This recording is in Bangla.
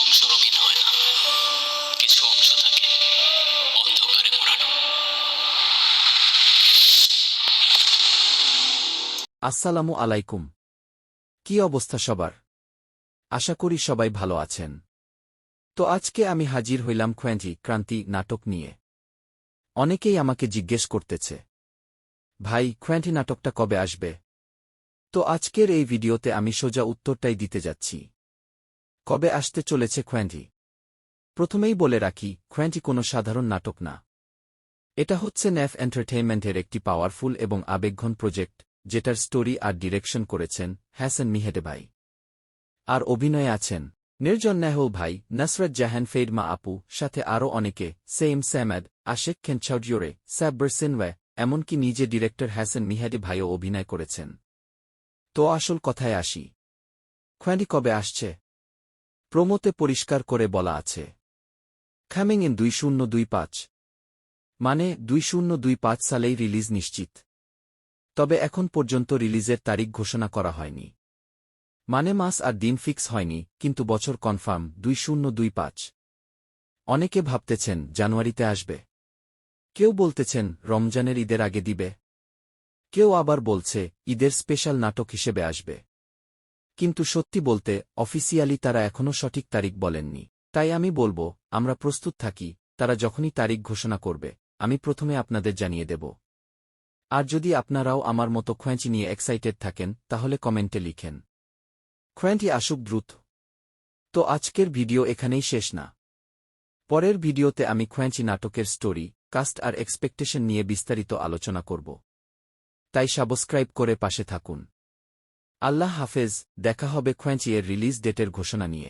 অংশ রঙিন হয় না, কিছু অংশ থাকে অন্ধকারে মোড়ানো। আসসালামু আলাইকুম। কি অবস্থা সবার? আশা করি সবাই ভালো আছেন। তো আজকে আমি হাজির হইলাম খোয়েঞ্জি ক্রান্তি নাটক নিয়ে। অনেকেই আমাকে জিজ্ঞেস করতেছে, ভাই খোয়েন্টি নাটকটা কবে আসবে? তো আজকের এই ভিডিওতে আমি সোজা উত্তরটাই দিতে যাচ্ছি। কবে আসতে চলেছে খোয়েন্টি? প্রথমেই বলে রাখি, খোয়েন্টি কোনো সাধারণ নাটক না। এটা হচ্ছে ন্যাফ এন্টারটেইনমেন্টের একটি পাওয়ারফুল এবং আবেগঘন প্রজেক্ট, যেটার স্টোরি আর ডিরেকশন করেছেন হাসান মিহেদে ভাই। আর অভিনয়ে আছেন নির্জন নেহল ভাই, নসরত জাহান, ফেইডমা আপু, সাথে আরও অনেকে, সেইম স্যামাদ, আশেক খেনচাউডিওরে, সাব্বর সিনওয়ে, এমনকি নিজে ডিরেক্টর হাসান মিহেদে ভাইও অভিনয় করেছেন। তো আসল কথায় আসি, খোয়েন্টি কবে আসছে? প্রোমোতে পরিষ্কার করে বলা আছে, কামিং ইন 2025, মানে 2025 সালেই রিলিজ নিশ্চিত। তবে এখন পর্যন্ত রিলিজের তারিখ ঘোষণা করা হয়নি। মানে মাস আর দিন ফিক্স হয়নি, কিন্তু বছর কনফার্ম 2025। অনেকে ভাবতেছেন জানুয়ারিতে আসবে, কেউ বলতেছেন রমজানের ঈদের আগে দিবে, কেউ আবার বলছে ঈদের স্পেশাল নাটক হিসেবে আসবে। কিন্তু সত্যি বলতে অফিসিয়ালি তারা এখনও সঠিক তারিখ বলেননি। তাই আমি বলবো, আমরা প্রস্তুত থাকি, তারা যখনই তারিখ ঘোষণা করবে আমি প্রথমে আপনাদের জানিয়ে দেব। আর যদি আপনারাও আমার মতো খোয়েঞ্চি নিয়ে এক্সাইটেড থাকেন তাহলে কমেন্টে লিখেন খোয়েন্টি আসুক দ্রুত। তো আজকের ভিডিও এখানেই শেষ না। পরের ভিডিওতে আমি খোয়েঞ্চি নাটকের স্টোরি, কাস্ট আর এক্সপেকটেশন নিয়ে বিস্তারিত আলোচনা করব। তাই সাবস্ক্রাইব করে পাশে থাকুন। আল্লাহ হাফেজ, দেখা হবে খোয়েঞ্চি এর রিলিজ ডেটের ঘোষণা নিয়ে।